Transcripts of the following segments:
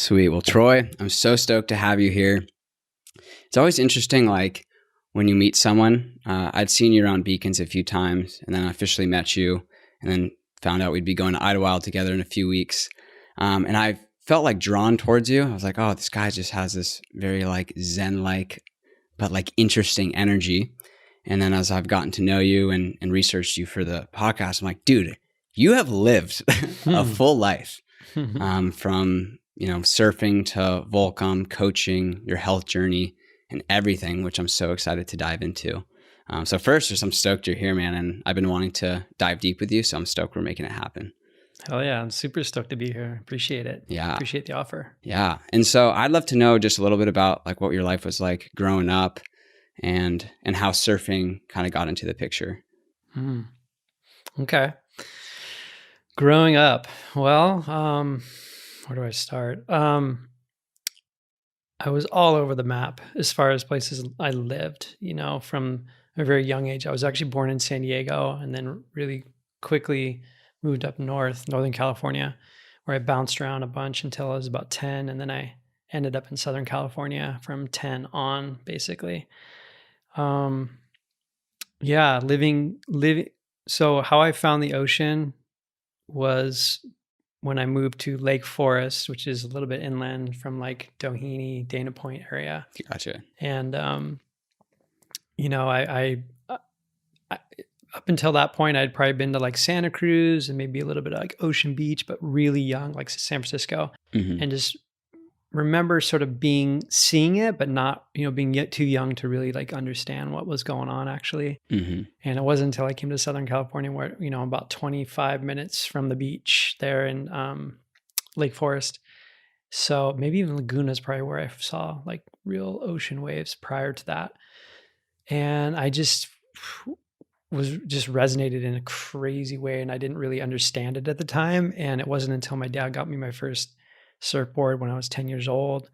Sweet. Well, Troy, I'm so stoked to have you here. It's always interesting, like when you meet someone. I'd seen you around Beacons a few times, and then I officially met you, and then found out we'd be going to Idlewild together in a few weeks. And I felt like drawn towards you. I was like, oh, this guy just has this very like zen-like, but like interesting energy. And then as I've gotten to know you and researched you for the podcast, I'm like, dude, you have lived a full life from surfing to Volcom, coaching, your health journey, and everything, which I'm so excited to dive into. So first, I'm stoked you're here, man, and I've been wanting to dive deep with you, so I'm stoked we're making it happen. Hell yeah, I'm super stoked to be here. Appreciate it. Yeah. Appreciate the offer. Yeah. And so I'd love to know just a little bit about like what your life was like growing up and how surfing kind of got into the picture. Okay. Growing up, well, where do I start? I was all over the map as far as places I lived, from a very young age. I was actually born in San Diego and then really quickly moved up Northern California, where I bounced around a bunch until I was about 10. And then I ended up in Southern California from 10 on, basically. Living. So how I found the ocean was when I moved to Lake Forest, which is a little bit inland from like Doheny, Dana Point area. Gotcha. And, I up until that point, I'd probably been to like Santa Cruz and maybe a little bit of like Ocean Beach, but really young, like San Francisco, and just remember sort of seeing it, but not, being yet too young to really like understand what was going on actually. And it wasn't until I came to Southern California where, about 25 minutes from the beach there in Lake Forest. So maybe even Laguna is probably where I saw like real ocean waves prior to that. And I just resonated in a crazy way. And I didn't really understand it at the time. And it wasn't until my dad got me my first surfboard when I was 10 years old.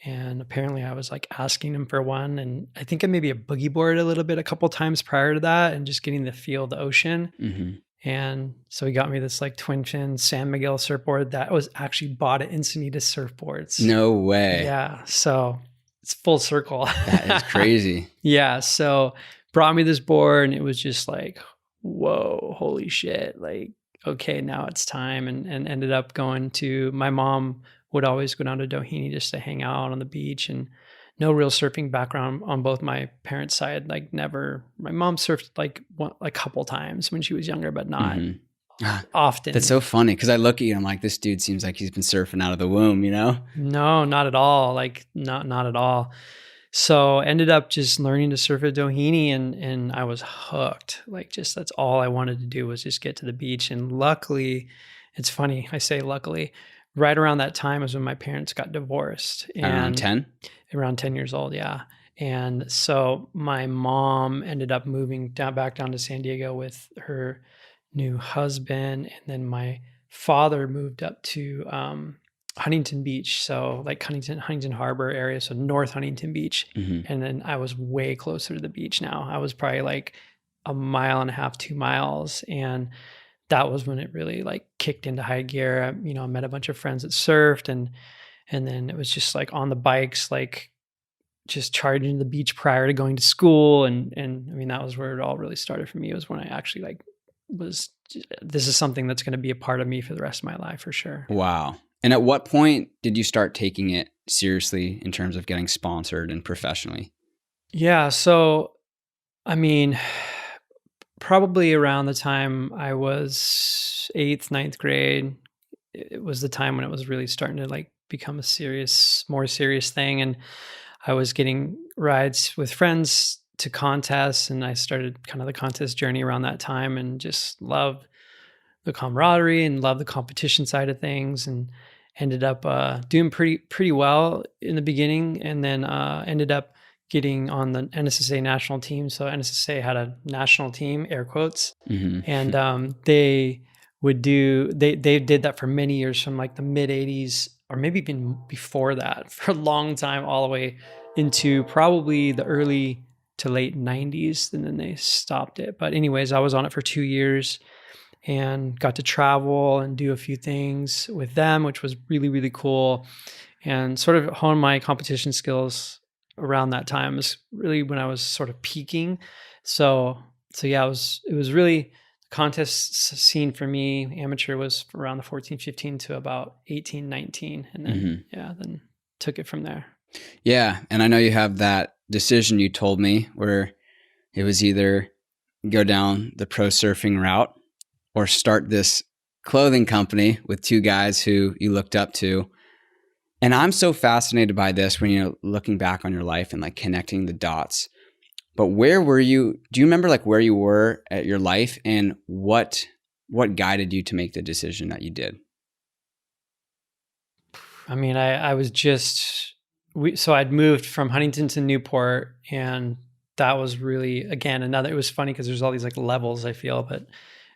And apparently I was like asking him for one. And I think I maybe a boogie board a couple times prior to that and just getting the feel of the ocean. And so he got me this like twin fin San Miguel surfboard that was actually bought at Encinitas Surfboards. No way. Yeah. So it's full circle. That is crazy. Yeah. So brought me this board and it was just like, whoa, holy shit. Like, okay, now it's time. And ended up going to, my mom would always go down to Doheny just to hang out on the beach, and no real surfing background on both my parents' side. Like never, my mom surfed like a couple times when she was younger, but not often. That's so funny. Cause I look at you and I'm like, this dude seems like he's been surfing out of the womb, No, not at all. Like not at all. So ended up just learning to surf at Doheny and I was hooked. Like just that's all I wanted to do was just get to the beach. And luckily, it's funny, I say luckily, right around that time was when my parents got divorced. And around 10? Around 10 years old, yeah. And so my mom ended up moving back down to San Diego with her new husband. And then my father moved up to Huntington Beach, so like Huntington Harbor area, so North Huntington Beach. And then I was way closer to the beach now. I was probably like 1.5 miles, 2 miles. And that was when it really like kicked into high gear. I met a bunch of friends that surfed and then it was just like on the bikes, like just charging the beach prior to going to school. And I mean, that was where it all really started for me. It was when I actually like this is something that's going to be a part of me for the rest of my life for sure. Wow. And at what point did you start taking it seriously in terms of getting sponsored and professionally? Yeah. So, I mean, probably around the time I was 8th, 9th grade, it was the time when it was really starting to like become more serious thing. And I was getting rides with friends to contests, and I started kind of the contest journey around that time and just loved the camaraderie and loved the competition side of things, and ended up doing pretty well in the beginning, and then ended up getting on the NSSA national team. So NSSA had a national team, air quotes, and they did that for many years from like the mid 80s or maybe even before that for a long time, all the way into probably the early to late 90s, and then they stopped it. But anyways, I was on it for 2 years. and got to travel and do a few things with them, which was really, really cool. And sort of hone my competition skills around that time. It was really when I was sort of peaking. So yeah, it was really contest scene for me. Amateur was around the 14, 15 to about 18, 19. And then, then took it from there. Yeah. And I know you have that decision you told me where it was either go down the pro surfing route or start this clothing company with two guys who you looked up to. And I'm so fascinated by this when you're looking back on your life and like connecting the dots. But where were you? Do you remember like where you were at your life and what guided you to make the decision that you did? I mean, I was just, so I'd moved from Huntington to Newport, and that was really, again, it was funny because there's all these like levels, I feel, but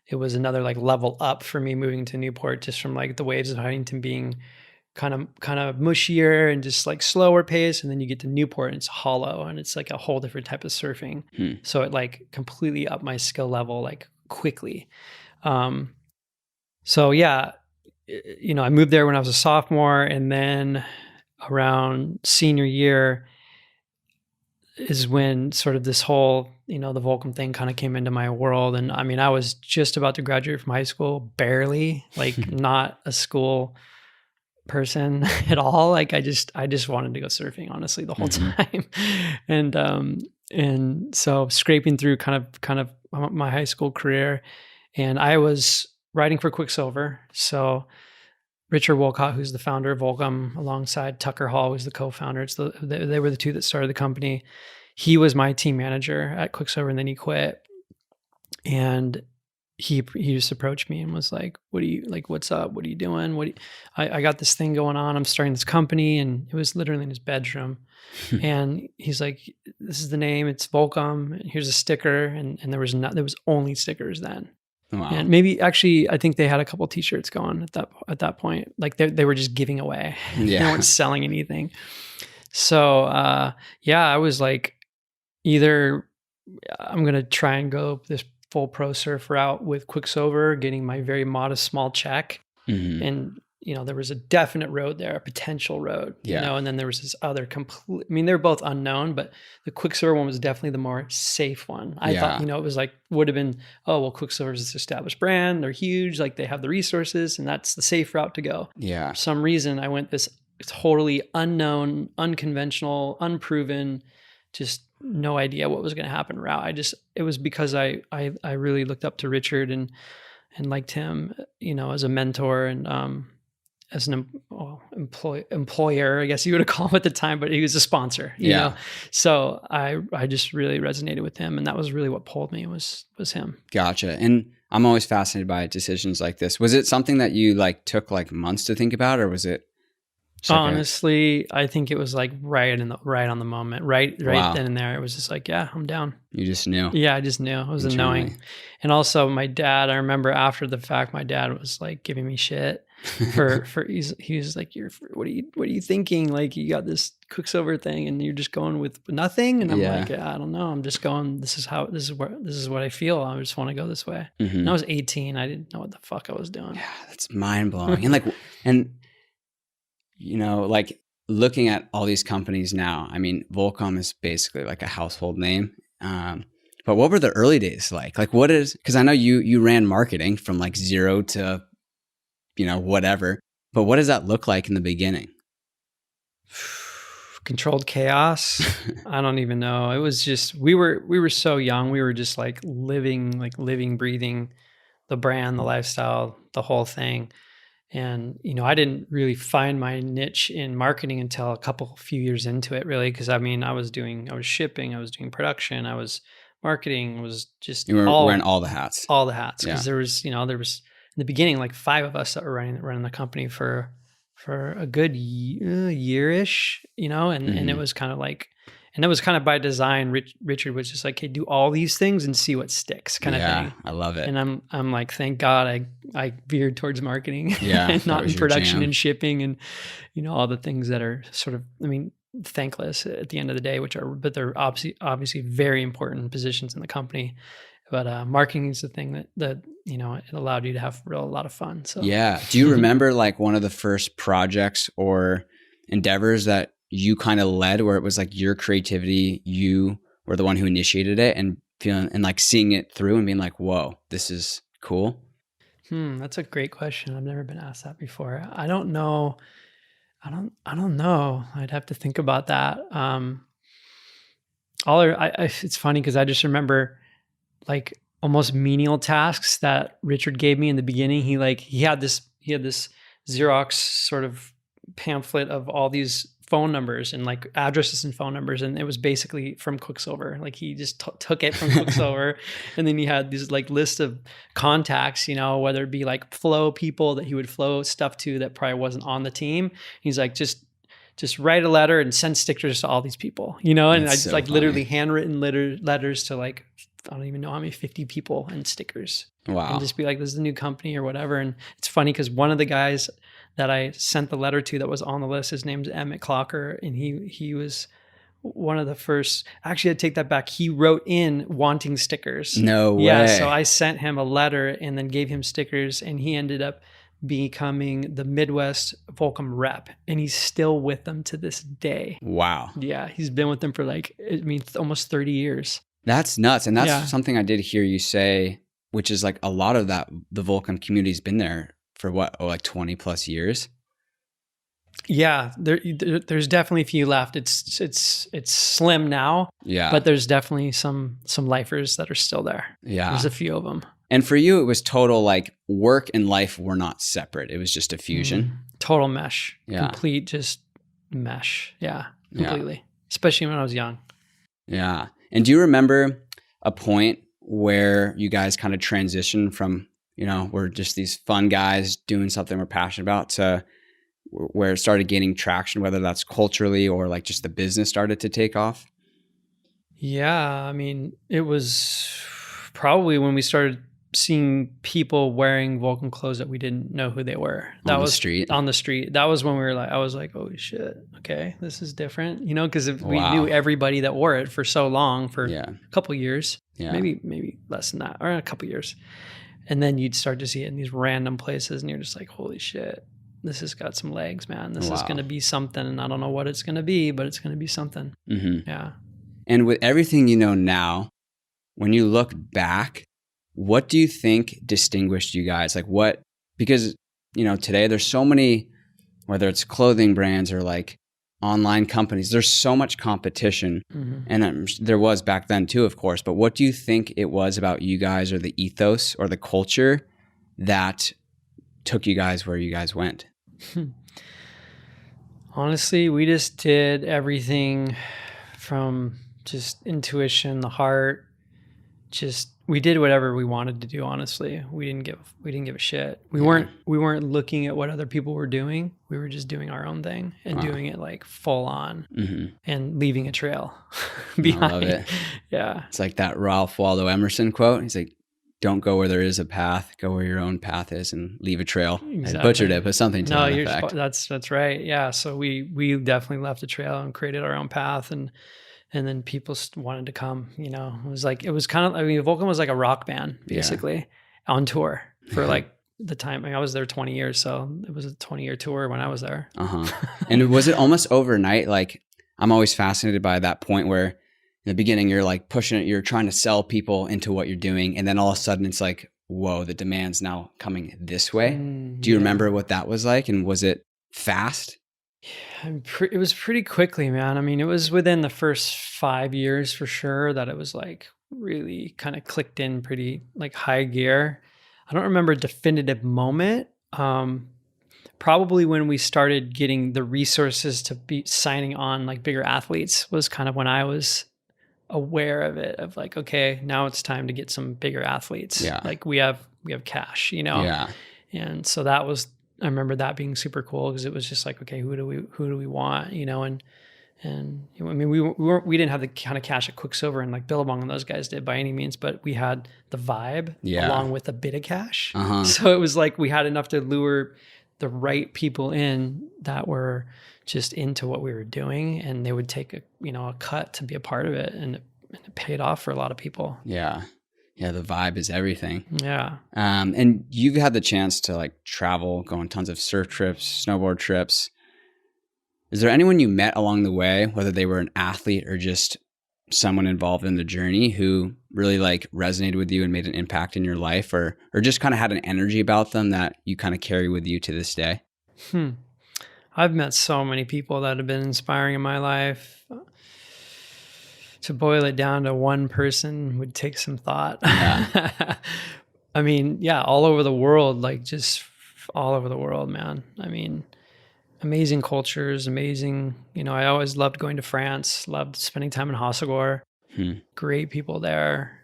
it was another like level up for me moving to Newport, just from like the waves of Huntington being kind of mushier and just like slower pace. And then you get to Newport and it's hollow and it's like a whole different type of surfing. So it like completely upped my skill level like quickly. So yeah, I moved there when I was a sophomore, and then around senior year is when sort of this whole, the Volcom thing kind of came into my world. And I mean, I was just about to graduate from high school, barely, like not a school person at all. Like I just wanted to go surfing, honestly, the whole time. And so scraping through kind of my high school career, and I was writing for Quicksilver. So Richard Wolcott, who's the founder of Volcom, alongside Tucker Hall, who's the co-founder. They were the two that started the company. He was my team manager at Quicksilver, and then he quit. And he just approached me and was like, "What do you like? What's up? What are you doing? I got this thing going on. I'm starting this company." And it was literally in his bedroom. And he's like, "This is the name. It's Volcom. And here's a sticker." And there was only stickers then. Wow. And maybe actually, I think they had a couple t-shirts going at that point. Like they were just giving away. They weren't selling anything. So I was like, either I'm gonna try and go this full pro surf route with Quicksilver, getting my very modest small check, and there was a definite road there, a potential road, and then there was this other complete, I mean, they're both unknown, but the Quicksilver one was definitely the more safe one. I thought, it was like, would have been, oh, well, Quicksilver is this established brand. They're huge. Like they have the resources, and that's the safe route to go. Yeah. For some reason, I went this totally unknown, unconventional, unproven, just no idea what was going to happen route. It was because I really looked up to Richard and liked him, as a mentor and, as an employer, I guess you would call him at the time, but he was a sponsor, you know? So I just really resonated with him, and that was really what pulled me was him. Gotcha. And I'm always fascinated by decisions like this. Was it something that you like took like months to think about, or was it? Honestly, I think it was like right on the moment, right Wow. then and there. It was just like, yeah, I'm down. You just knew. Yeah, I just knew. It was a knowing. And also my dad, I remember after the fact, my dad was like giving me shit for he was like, what are you thinking? Like you got this Quicksilver thing and you're just going with nothing. And I'm like, I don't know. I'm just going, this is what I feel. I just want to go this way. And I was 18. I didn't know what the fuck I was doing. Yeah, that's mind blowing. And like looking at all these companies now, I mean, Volcom is basically like a household name. But what were the early days like? Like because I know you ran marketing from like zero to, whatever, but what does that look like in the beginning? Controlled chaos. I don't even know. It was just, we were so young. We were just like living, breathing the brand, the lifestyle, the whole thing. And, I didn't really find my niche in marketing until a few years into it, really. Cause I mean, I was shipping, I was doing production, I was marketing, was just you were wearing all the hats. All the hats. Cause there was in the beginning, like 5 of us that were running the company for a good year-ish, and it was kind of like, and that was kind of by design. Richard was just like, "Hey, do all these things and see what sticks," kind of thing. I love it. And I'm like, thank God I veered towards marketing, and not in production and shipping, and all the things that are sort of, I mean, thankless at the end of the day, but they're obviously very important positions in the company. But marketing is the thing that it allowed you to have a lot of fun. So Yeah. Do you remember like one of the first projects or endeavors that you kind of led where it was like your creativity, you were the one who initiated it and feeling and like seeing it through and being like, whoa, this is cool? That's a great question. I've never been asked that before. I don't know. I don't know. I'd have to think about that. It's funny because I just remember like almost menial tasks that Richard gave me in the beginning. He had this Xerox sort of pamphlet of all these phone numbers and like addresses and phone numbers, and it was basically from Quicksilver. Like he just took it from Quicksilver, and then he had this like list of contacts, whether it be like flow people that he would flow stuff to that probably wasn't on the team. He's like, just write a letter and send stickers to all these people, and That's I just so like funny. literally handwritten letters to like, I don't even know how many, 50 people and stickers. Wow. And just be like, this is a new company or whatever. And it's funny because one of the guys that I sent the letter to that was on the list, his name's Emmett Clocker. And he was one of the first, actually I take that back. He wrote in wanting stickers. No way. Yeah. So I sent him a letter and then gave him stickers, and he ended up becoming the Midwest Volcom rep, and he's still with them to this day. Wow. Yeah. He's been with them for almost 30 years. That's nuts. And that's something I did hear you say, which is like a lot of that, the Volcom community's been there for like 20 plus years. Yeah, there's definitely a few left. It's slim now. Yeah. But there's definitely some lifers that are still there. Yeah. There's a few of them. And for you, it was total like work and life were not separate. It was just a fusion. Total mesh. Yeah. Complete just mesh. Yeah, completely. Yeah. Especially when I was young. Yeah. And do you remember a point where you guys kind of transitioned from, we're just these fun guys doing something we're passionate about to where it started gaining traction, whether that's culturally or like just the business started to take off? Yeah. I mean, it was probably when we started seeing people wearing Volcom clothes that we didn't know who they were. That was on the street. That was when we were like, I was like, holy shit. Okay. This is different, because we knew everybody that wore it for so long, for a couple years, maybe less than that, or a couple years. And then you'd start to see it in these random places and you're just like, holy shit, this has got some legs, man. This is going to be something. And I don't know what it's going to be, but it's going to be something. Mm-hmm. Yeah. And with everything you know now, when you look back, what do you think distinguished you guys? Like what, because, today there's so many, whether it's clothing brands or like online companies, there's so much competition. Mm-hmm. And there was back then too, of course. But what do you think it was about you guys or the ethos or the culture that took you guys where you guys went? Honestly, we just did everything from just intuition, the heart, we did whatever we wanted to do. Honestly, we didn't give a shit. We weren't looking at what other people were doing. We were just doing our own thing and doing it like full on, and leaving a trail behind. I love it. Yeah, it's like that Ralph Waldo Emerson quote. He's like, "Don't go where there is a path. Go where your own path is, and leave a trail." Exactly. I butchered it, but something to that effect. That's right. Yeah. So we definitely left a trail and created our own path, and then people wanted to come, it was kind of, Volcom was like a rock band basically on tour for like the time. I was there 20 years. So it was a 20-year tour when I was there. And was it almost overnight? Like I'm always fascinated by that point where in the beginning you're like pushing it, you're trying to sell people into what you're doing. And then all of a sudden it's like, whoa, the demand's now coming this way. Do you remember what that was like? And was it fast? It was pretty quickly, man. I mean, it was within the first 5 years for sure that it was like really kind of clicked in pretty like high gear. I don't remember a definitive moment. Probably when we started getting the resources to be signing on like bigger athletes was kind of when I was aware of it, of like, okay, now it's time to get some bigger athletes. Yeah. Like we have cash, Yeah. And so I remember that being super cool because it was just like, okay, who do we want, and I mean, we didn't have the kind of cash at Quicksilver and like Billabong and those guys did by any means, but we had the vibe along with a bit of cash. So it was like we had enough to lure the right people in that were just into what we were doing, and they would take a cut to be a part of it, and it paid off for a lot of people. Yeah. Yeah, the vibe is everything. Yeah. And you've had the chance to like travel, go on tons of surf trips, snowboard trips. Is there anyone you met along the way, whether they were an athlete or just someone involved in the journey, who really like resonated with you and made an impact in your life, or just kind of had an energy about them that you kind of carry with you to this day? I've met so many people that have been inspiring in my life. To boil it down to one person would take some thought. Yeah. I mean, yeah, all over the world, like just all over the world, man. I mean, amazing cultures, amazing, I always loved going to France, loved spending time in Hossegor. Great people there.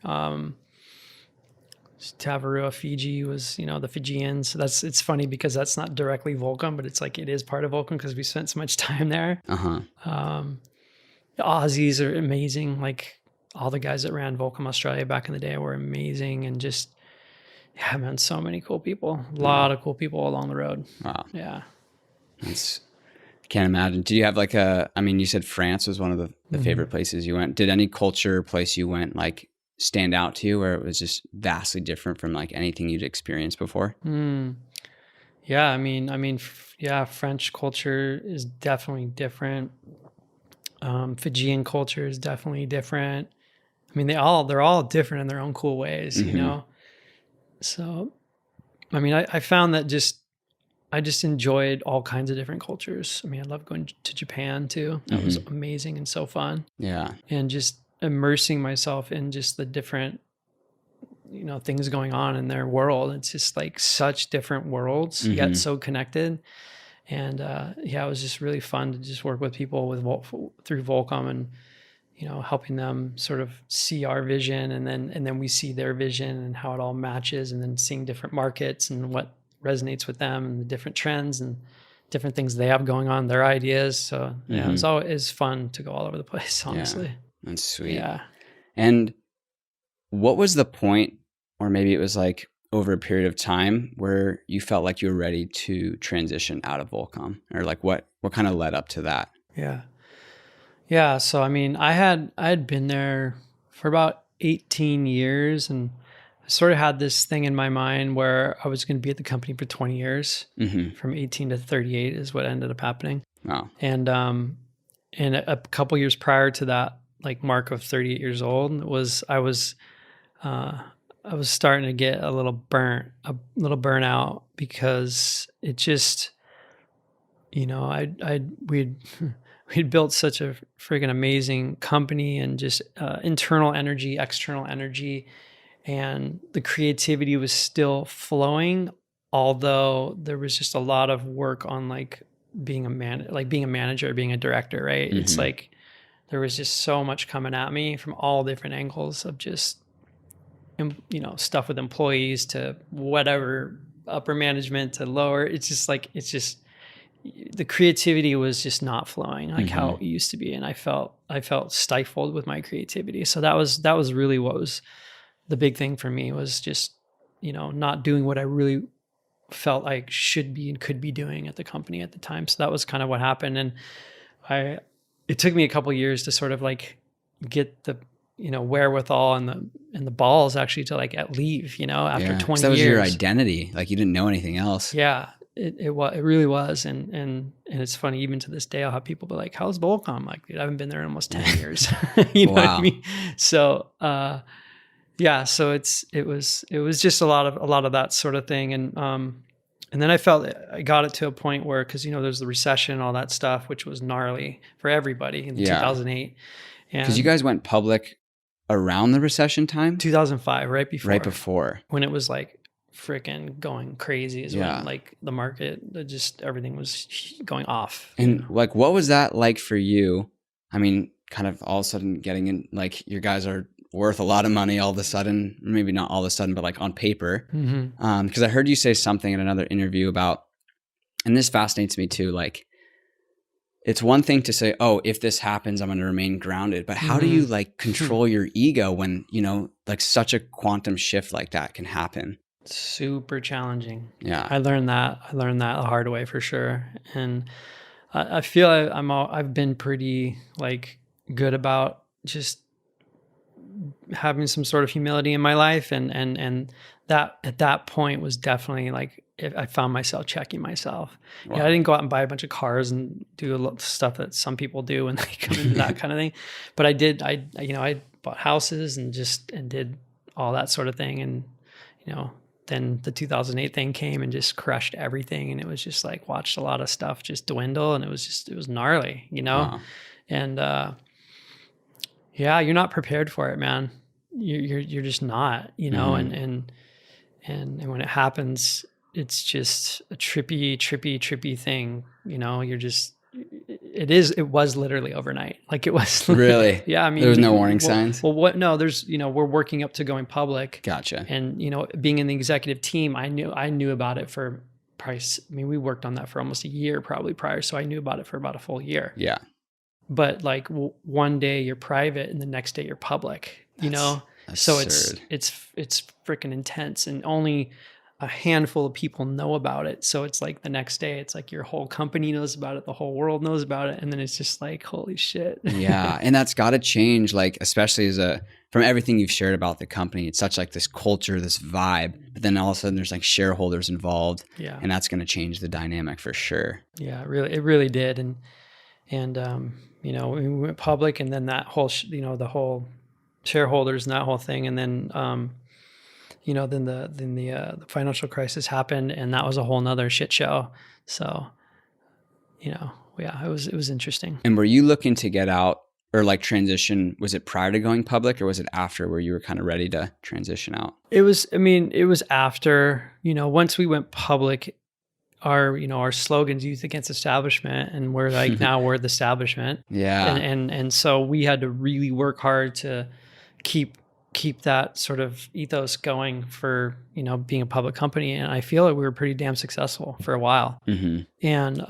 Tavarua, Fiji was, the Fijians. So it's funny because that's not directly Volcom, but it's like, it is part of Volcom because we spent so much time there. The Aussies are amazing. Like all the guys that ran Volcom Australia back in the day were amazing. And just, yeah, man, so many cool people. A lot of cool people along the road. Wow. Yeah. I can't imagine. Do you have like you said France was one of the favorite places you went. Did any culture or place you went like stand out to you where it was just vastly different from like anything you'd experienced before? Yeah. Yeah, French culture is definitely different. Fijian culture is definitely different. I mean, they're all different in their own cool ways, So, I found that I just enjoyed all kinds of different cultures. I love going to Japan too. That was amazing and so fun. Yeah. And just immersing myself in just the different, things going on in their world. It's just like such different worlds, yet so connected. And it was just really fun to just work with people through Volcom and, helping them sort of see our vision, and then we see their vision and how it all matches, and then seeing different markets and what resonates with them and the different trends and different things they have going on, their ideas. So it's always fun to go all over the place, honestly. Yeah, that's sweet. Yeah. And what was the point, or maybe it was like over a period of time, where you felt like you were ready to transition out of Volcom, or like what kind of led up to that? Yeah. So, I had been there for about 18 years, and I sort of had this thing in my mind where I was going to be at the company for 20 years. From 18 to 38 is what ended up happening. Wow. And a couple years prior to that, like mark of 38 years old, I was starting to get a little burnout, because it just, we'd built such a freaking amazing company, and just internal energy, external energy, and the creativity was still flowing, although there was just a lot of work on like being a manager, being a director, right? It's like there was just so much coming at me from all different angles of just, stuff with employees to whatever, upper management to lower. It's just the creativity was just not flowing like how it used to be. And I felt stifled with my creativity. So that was really what was the big thing for me, was just, not doing what I really felt like should be and could be doing at the company at the time. So that was kind of what happened. And it took me a couple of years to sort of like get the, wherewithal and the balls actually to like leave, after 20 years. That was your identity. Like you didn't know anything else. Yeah, it really was. And it's funny, even to this day, I'll have people be like, how's Volcom? Like, dude, I haven't been there in almost 10 years. You know what I mean? So, so it was just a lot of that sort of thing. And then I felt I got it to a point where, cause there's the recession and all that stuff, which was gnarly for everybody in 2008. Cause you guys went public around the recession time? 2005, right before. When it was like freaking going crazy is when like the market, everything was going off. And like, what was that like for you? Kind of all of a sudden getting in, like your guys are worth a lot of money all of a sudden, maybe not all of a sudden, but like on paper. Because I heard you say something in another interview about, and this fascinates me too, like it's one thing to say, oh, if this happens, I'm going to remain grounded. But how do you like control your ego when, like such a quantum shift like that can happen? Super challenging. Yeah. I learned that the hard way for sure. And I feel I've been pretty like good about just having some sort of humility in my life. And that at that point was definitely like, I found myself checking myself. Wow. Yeah, I didn't go out and buy a bunch of cars and do a lot of stuff that some people do when they come into that kind of thing. But I did, I bought houses and did all that sort of thing. And, then the 2008 thing came and just crushed everything. And it was just like, watched a lot of stuff just dwindle. And it was gnarly, Wow. And, yeah, you're not prepared for it, man. You're just not, and when it happens, it's just a trippy thing. It was literally overnight. Like it was Really? Yeah. I mean, there was no warning signs. No, we're working up to going public. Gotcha. And, being in the executive team, I knew about it for price. I mean, we worked on that for almost a year probably prior. So I knew about it for about a full year. Yeah. But like one day you're private and the next day you're public, so absurd. it's freaking intense, and only a handful of people know about it. So it's like the next day, it's like your whole company knows about it. The whole world knows about it. And then it's just like, holy shit. Yeah. And that's got to change, like, especially from everything you've shared about the company, it's such like this culture, this vibe, but then all of a sudden there's like shareholders involved. Yeah. And that's going to change the dynamic for sure. Yeah, it really did. And we went public, and then that whole, the whole shareholders and that whole thing. And then, then the financial crisis happened, and that was a whole nother shit show. So, yeah, it was interesting. And were you looking to get out or like transition? Was it prior to going public, or was it after where you were kind of ready to transition out? It was after, once we went public, our slogan's youth against establishment, and we're like, now we're the establishment. Yeah. And so we had to really work hard to keep that sort of ethos going for, being a public company. And I feel like we were pretty damn successful for a while. Mm-hmm. And,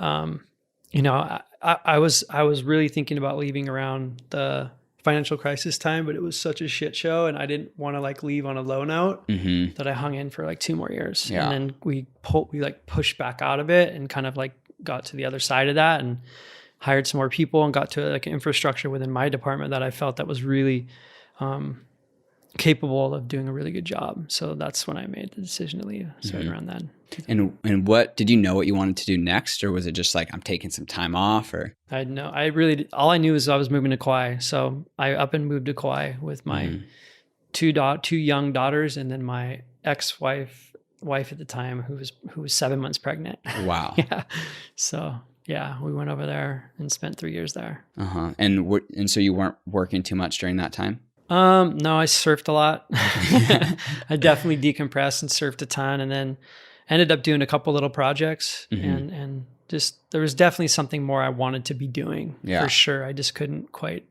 I was really thinking about leaving around the financial crisis time, but it was such a shit show, and I didn't want to like leave on a low note, that I hung in for like 2 more years. Yeah. And then we pushed back out of it and kind of like got to the other side of that and hired some more people and got to like an infrastructure within my department that I felt that was really capable of doing a really good job. So that's when I made the decision to leave. So right around then. And what did you know what you wanted to do next, or was it just like, I'm taking some time off? Or all I knew is I was moving to Kauai. So I up and moved to Kauai with my two young daughters, and then my wife at the time who was 7 months pregnant. Wow. Yeah. So yeah, we went over there and spent 3 years there. Uh-huh. And so you weren't working too much during that time? No, I surfed a lot. I definitely decompressed and surfed a ton, and then ended up doing a couple little projects, and just, there was definitely something more I wanted to be doing for sure. I just couldn't quite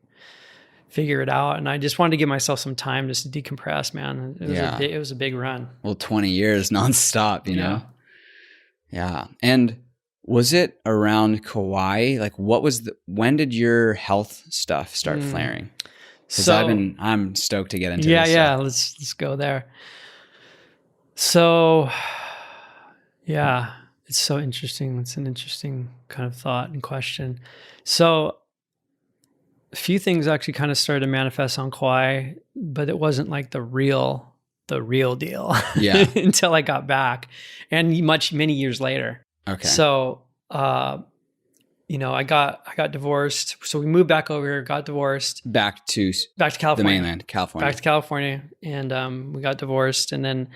figure it out. And I just wanted to give myself some time just to decompress, man. It was a big run. Well, 20 years nonstop, you know? Yeah. And was it around Kauai? Like when did your health stuff start flaring? Because I'm stoked to get into this. Yeah. Let's go there. So, yeah, it's so interesting. It's an interesting kind of thought and question. So a few things actually kind of started to manifest on Kauai, but it wasn't like the real deal until I got back, and many years later. Okay. So, I got divorced. So we moved back over here, got divorced. Back to California. The mainland, California. Back to California. And we got divorced. And then,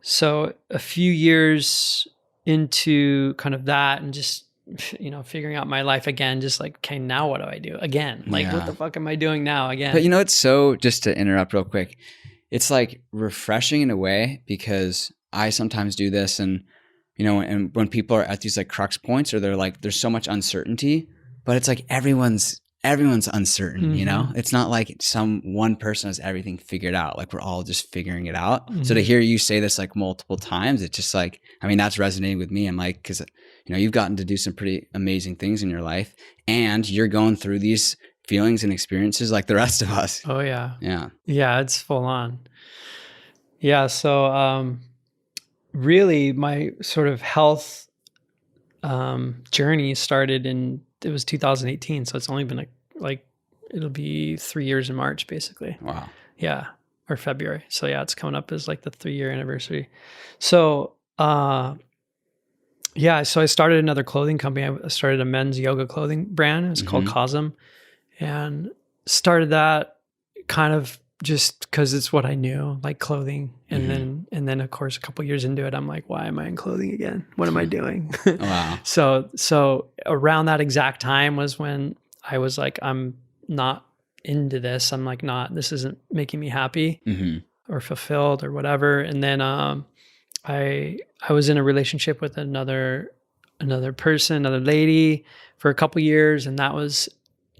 so a few years into kind of that, and just, figuring out my life again, just like, okay, now what do I do again? Like, what the fuck am I doing now again? But it's so, just to interrupt real quick, it's like refreshing in a way, because I sometimes do this, and and when people are at these like crux points, or they're like, there's so much uncertainty, but it's like everyone's uncertain, it's not like one person has everything figured out. Like, we're all just figuring it out. So to hear you say this like multiple times, it's just like, that's resonating with me. I'm like, cause you've gotten to do some pretty amazing things in your life, and you're going through these feelings and experiences like the rest of us. Oh yeah. Yeah. Yeah. It's full on. Yeah. So, really my sort of health journey started it was 2018. So it's only been like it'll be 3 years in March, basically. Wow. Yeah. Or February. So yeah, it's coming up as like the 3-year anniversary. So, yeah, so I started another clothing company. I started a men's yoga clothing brand. It's called Kozm, and started that kind of just because it's what I knew, like clothing. And then of course, a couple years into it, I'm like, why am I in clothing again? What am I doing? Wow. So around that exact time was when I was like, I'm not into this. I'm like, this isn't making me happy or fulfilled or whatever. And then I was in a relationship with another person, another lady for a couple years, and that was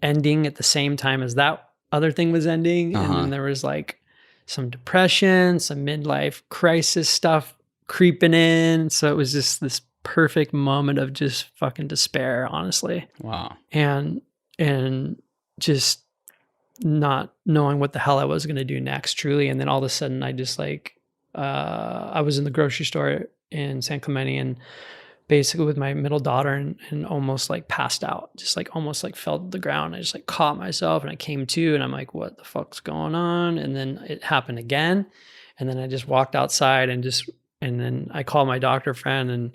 ending at the same time as that other thing was ending. And then there was like some depression, some midlife crisis stuff creeping in. So it was just this perfect moment of just fucking despair, honestly. Wow. And just not knowing what the hell I was going to do next, truly. And then all of a sudden I just like, I was in the grocery store in San Clemente and basically with my middle daughter and almost like passed out, just like almost like fell to the ground. I just like caught myself and I came to and I'm like, what the fuck's going on? And then it happened again. And then I just walked outside and then I called my doctor friend and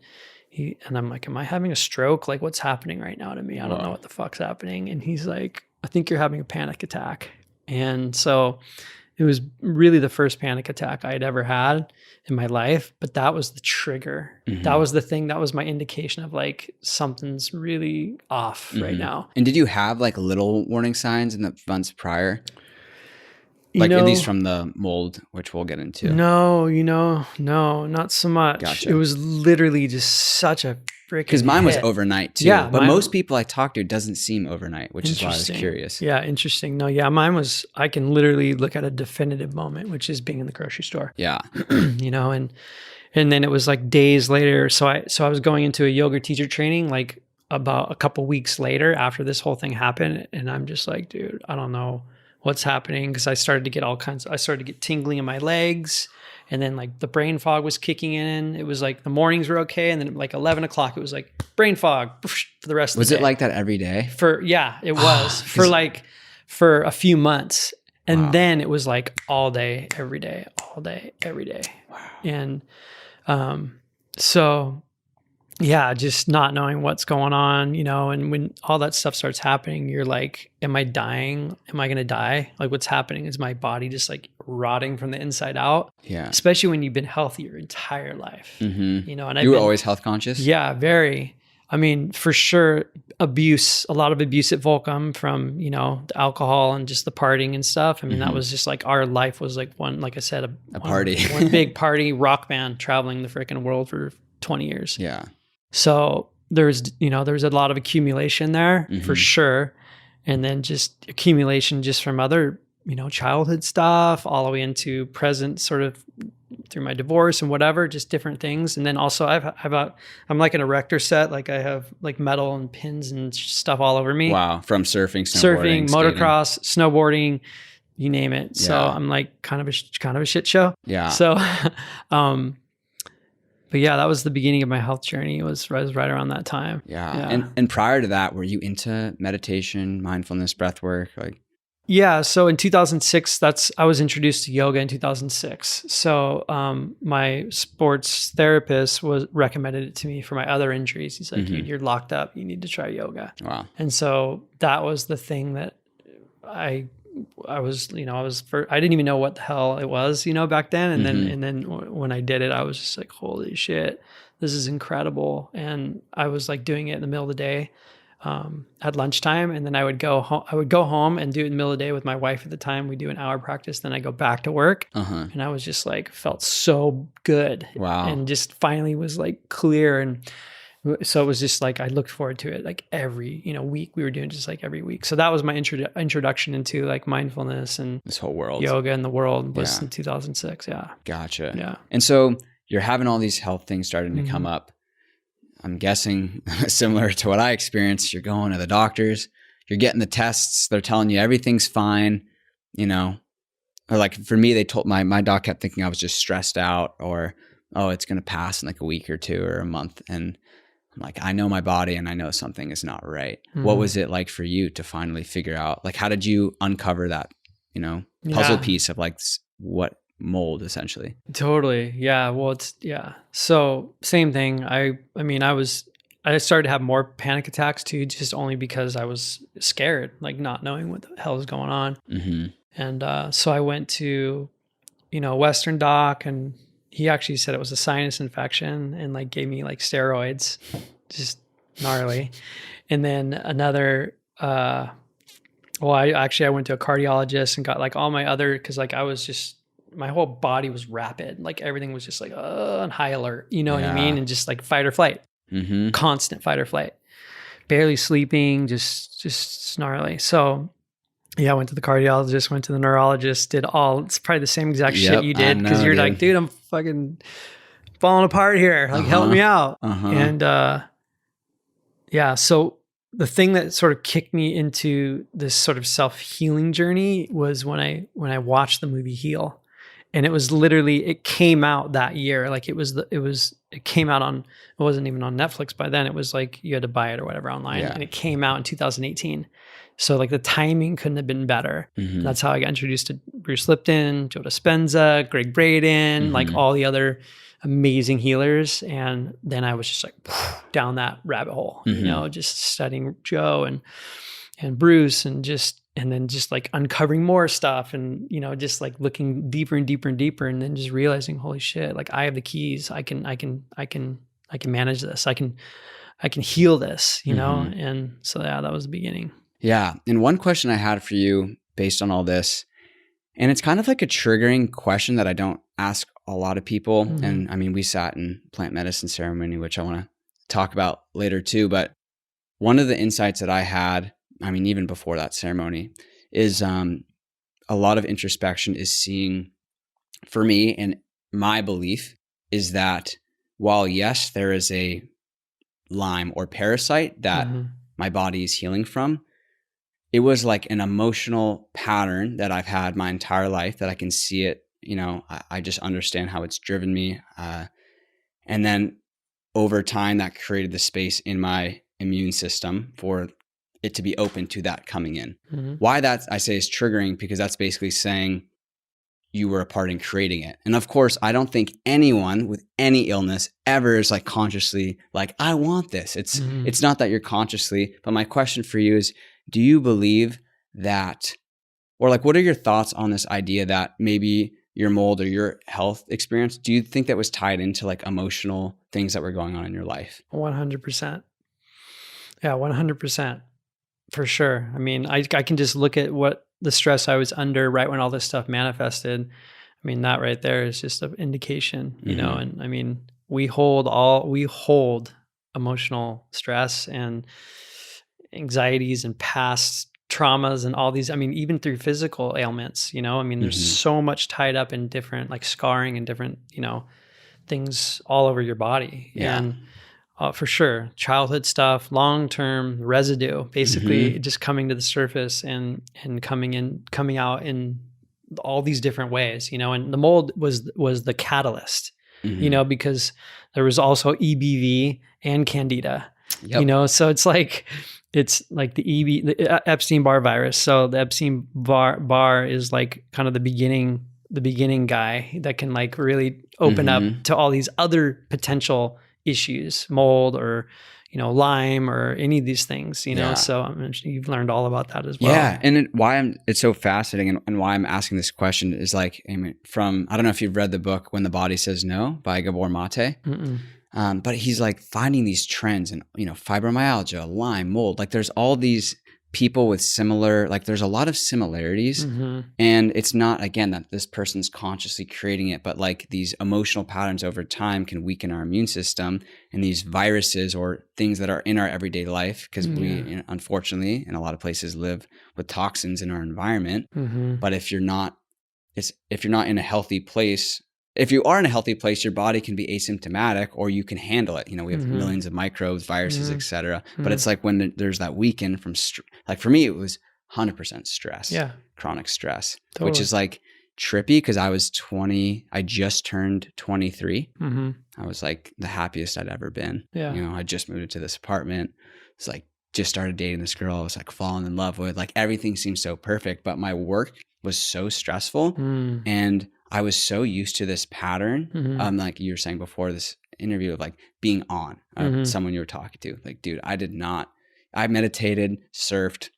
I'm like, am I having a stroke? Like what's happening right now to me? I don't know what the fuck's happening. And he's like, I think you're having a panic attack. And so it was really the first panic attack I had ever had in my life, but that was the trigger. That was the thing. That was my indication of like, something's really off right now. And did you have like little warning signs in the months prior? Like at least from the mold, which we'll get into. No, not so much. Gotcha. It was literally just such a freaking Because mine was hit. overnight too. Yeah, but most people I talk to, it doesn't seem overnight, which is why I was curious. Yeah, interesting. No, yeah, mine was, I can literally look at a definitive moment, which is being in the grocery store. Yeah. And then it was like days later. So I was going into a yoga teacher training like about a couple weeks later after this whole thing happened. And I'm just like, dude, I don't know what's happening. Cause I started to get tingling in my legs. And then like the brain fog was kicking in. It was like the mornings were okay. And then like 11 o'clock, it was like brain fog for the rest of the day. Was it like that every day? It was for a few months. And then it was like all day, every day, all day, every day. Wow. And so yeah, just not knowing what's going on, and when all that stuff starts happening, you're like, am I dying? Am I going to die? Like what's happening? Is my body just like rotting from the inside out? Yeah. Especially when you've been healthy your entire life, and you were always health conscious? Yeah, very. I mean, for sure, a lot of abuse at Volcom from, the alcohol and just the partying and stuff. I mean, that was just like, our life was like like I said, a party, one big party rock band traveling the freaking world for 20 years. Yeah. So there's a lot of accumulation there for sure. And then just accumulation just from other, childhood stuff all the way into present sort of through my divorce and whatever, just different things. And then also I'm like an erector set. Like I have like metal and pins and stuff all over me. Wow. From surfing, motocross, snowboarding, you name it. Yeah. So I'm like kind of a shit show. Yeah. So, but yeah, that was the beginning of my health journey. It was right around that time. Yeah. And prior to that, were you into meditation, mindfulness, breathwork? Yeah. So in 2006, I was introduced to yoga in 2006. So my sports therapist recommended it to me for my other injuries. He's like, you're locked up. You need to try yoga. Wow. And so that was the thing that I didn't even know what the hell it was, back then. And then when I did it, I was just like, holy shit, this is incredible. And I was like doing it in the middle of the day, at lunchtime. And then I would go home and do it in the middle of the day with my wife at the time. We do an hour practice. Then I go back to work and I was just like, felt so good. Wow. And just finally was like clear. And so it was just like, I looked forward to it like every, week. We were doing just like every week. So that was my introduction into like mindfulness and this whole world, yoga in the world was in 2006. Yeah. Gotcha. Yeah. And so you're having all these health things starting to come up. I'm guessing similar to what I experienced. You're going to the doctors, you're getting the tests. They're telling you everything's fine, or like for me, they told my doc kept thinking I was just stressed out or, oh, it's going to pass in like a week or two or a month. And like, I know my body and I know something is not right. Mm-hmm. What was it like for you to finally figure out, like, how did you uncover that, puzzle piece of like what mold essentially? Totally. Yeah. Well, so same thing. I mean, I started to have more panic attacks too, just only because I was scared, like not knowing what the hell is going on. Mm-hmm. And so I went to, Western doc, and he actually said it was a sinus infection and like gave me like steroids, just gnarly. And then another, I went to a cardiologist and got like all my other, cause like my whole body was rapid. Like everything was just like, on high alert, you know what I mean? And just like fight or flight, constant fight or flight, barely sleeping, just gnarly. So yeah, I went to the cardiologist, went to the neurologist, it's probably the same exact shit you did. Cause you're like, dude, I'm fucking falling apart here. Like, help me out. And, so the thing that sort of kicked me into this sort of self-healing journey was when I watched the movie Heal. And it was literally, it came out that year. Like it came out it wasn't even on Netflix by then. It was like you had to buy it or whatever online. Yeah. And it came out in 2018. So like the timing couldn't have been better. Mm-hmm. That's how I got introduced to Bruce Lipton, Joe Dispenza, Greg Braden, like all the other amazing healers. And then I was just like down that rabbit hole, just studying Joe and Bruce and then just like uncovering more stuff and, just like looking deeper and deeper and deeper. And then just realizing, holy shit, like I have the keys. I can manage this. I can heal this, And so, that was the beginning. Yeah. And one question I had for you based on all this, and it's kind of like a triggering question that I don't ask a lot of people. Mm-hmm. And I mean, we sat in plant medicine ceremony, which I want to talk about later too. But one of the insights that I had, I mean, even before that ceremony, is a lot of introspection is seeing, for me, and my belief is that while yes, there is a Lyme or parasite that my body is healing from, it was like an emotional pattern that I've had my entire life that I can see it, I just understand how it's driven me. And then over time that created the space in my immune system for it to be open to that coming in. Mm-hmm. Why that I say is triggering, because that's basically saying you were a part in creating it. And of course, I don't think anyone with any illness ever is like consciously like, I want this. It's not that you're consciously, but my question for you is, do you believe that, or like, what are your thoughts on this idea that maybe your mold or your health experience, do you think that was tied into like emotional things that were going on in your life? 100%. Yeah, 100%. For sure. I mean, I can just look at what the stress I was under right when all this stuff manifested. I mean, that right there is just an indication, and I mean, we hold emotional stress and anxieties and past traumas and all these, I mean, even through physical ailments, I mean, there's so much tied up in different like scarring and different, things all over your body. Yeah. And for sure, childhood stuff, long-term residue, basically just coming to the surface and coming out in all these different ways, and the mold was the catalyst, because there was also EBV and Candida, so it's like the Epstein-Barr virus. So the Epstein-Barr is like kind of the beginning guy that can like really open up to all these other potential issues, mold or, Lyme or any of these things, so I mean, you've learned all about that as well. Yeah. And it's so fascinating and why I'm asking this question is like, I mean, I don't know if you've read the book When the Body Says No by Gabor Mate. But he's like finding these trends and, fibromyalgia, Lyme, mold, like there's all these people with similar, like there's a lot of similarities and it's not, again, that this person's consciously creating it, but like these emotional patterns over time can weaken our immune system and these viruses or things that are in our everyday life. Cause we, unfortunately, in a lot of places live with toxins in our environment. But if you're not in a healthy place, if you are in a healthy place, your body can be asymptomatic or you can handle it. We have millions of microbes, viruses, et cetera. But it's like when there's that weaken from, like for me, it was 100% stress, chronic stress, which is like, trippy because I was 20. I just turned 23. Mm-hmm. I was like the happiest I'd ever been. Yeah. You know, I just moved into this apartment. It's like just started dating this girl I was like falling in love with. Like everything seemed so perfect, but my work was so stressful. And I was so used to this pattern. Like you were saying before this interview of like being on someone you were talking to. Like, dude, I meditated, surfed,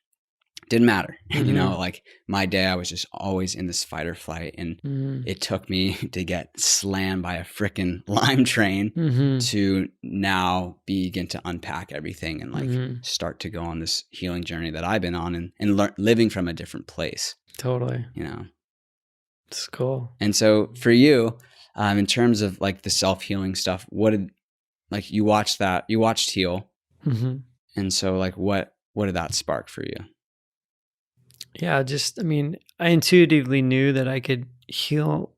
didn't matter. You know, like my day, I was just always in this fight or flight. And it took me to get slammed by a freaking lime train to now begin to unpack everything and like start to go on this healing journey that I've been on and living from a different place. Totally. You know, it's cool. And so for you, in terms of like the self-healing stuff, you watched Heal. And so like, what did that spark for you? Yeah, I mean, I intuitively knew that I could heal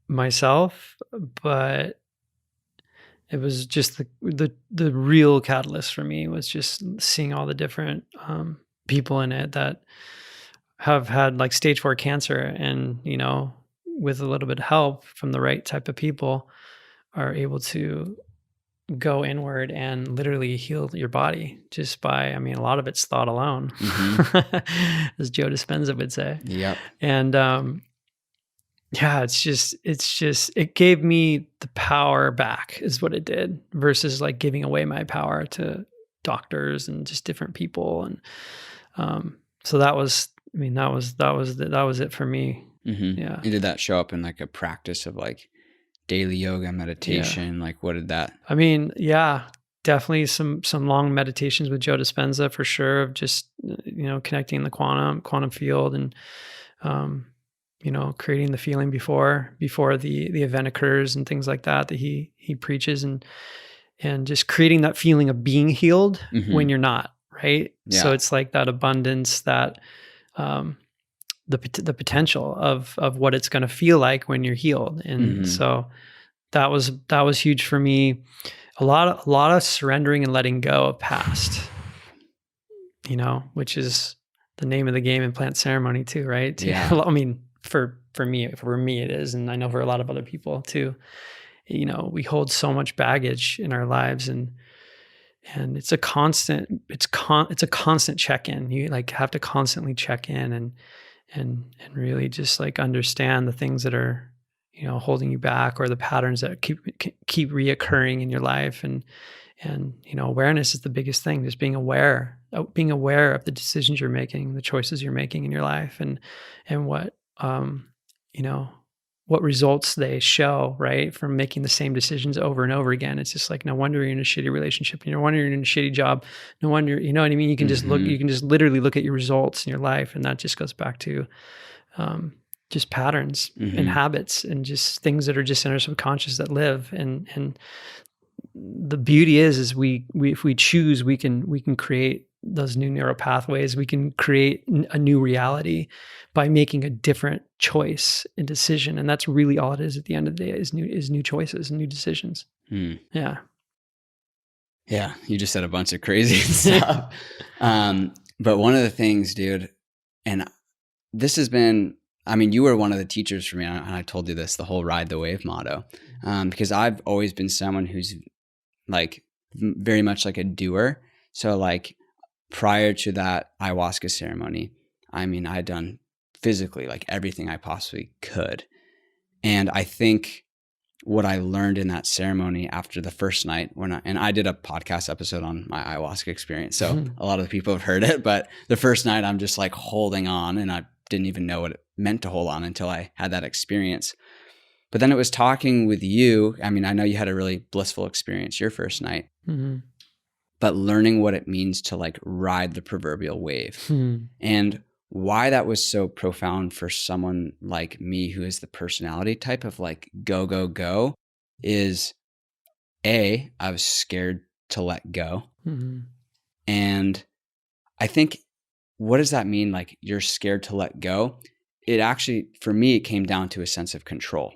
myself, but it was just the real catalyst for me was just seeing all the different people in it that have had like stage 4 cancer, and you know, with a little bit of help from the right type of people, are able to go inward and literally heal your body just by, I mean, a lot of it's thought alone, as Joe Dispenza would say. Yep. And yeah, it gave me the power back is what it did, versus like giving away my power to doctors and just different people. And so that was it for me. Yeah. And did that show up in like a practice of like daily yoga, meditation? Yeah. Like what did that? I mean, yeah, definitely some long meditations with Joe Dispenza for sure, of just, you know, connecting the quantum field and, you know, creating the feeling before the event occurs and things like that he preaches, and just creating that feeling of being healed when you're not, right? Yeah. So it's like that abundance, that, the potential of what it's going to feel like when you're healed. And so that was huge for me. A lot of surrendering and letting go of past, you know, which is the name of the game in plant ceremony too, right? Yeah. I mean, for me it is. And I know for a lot of other people too, you know, we hold so much baggage in our lives, and it's a constant check-in. You like have to constantly check in and really just like understand the things that are, you know, holding you back, or the patterns that keep reoccurring in your life. And you know, awareness is the biggest thing. Just being aware of the decisions you're making, the choices you're making in your life, and what, you know, what results they show, right? From making the same decisions over and over again. It's just like, no wonder you're in a shitty relationship. No wonder you're in a shitty job. No wonder, you know what I mean? You can just look, you can just literally look at your results in your life. And that just goes back to just patterns and habits and just things that are just in our subconscious that live. And the beauty is we if we choose, we can create those new neural pathways. We can create a new reality by making a different choice and decision. And that's really all it is at the end of the day, is new choices and new decisions. Yeah. Yeah. You just said a bunch of crazy stuff. But one of the things, dude, and this has been, I mean, you were one of the teachers for me, and I told you this, the whole ride the wave motto, because I've always been someone who's like very much like a doer. So like prior to that ayahuasca ceremony, I mean, I had done physically like everything I possibly could. And I think what I learned in that ceremony after the first night, and I did a podcast episode on my ayahuasca experience, so a lot of the people have heard it, but the first night I'm just like holding on, and I didn't even know what it meant to hold on until I had that experience. But then it was talking with you. I mean, I know you had a really blissful experience your first night, but learning what it means to like ride the proverbial wave and why that was so profound for someone like me, who is the personality type of like go, go, go, is I was scared to let go. And I think, what does that mean? Like, you're scared to let go? It actually, for me, it came down to a sense of control.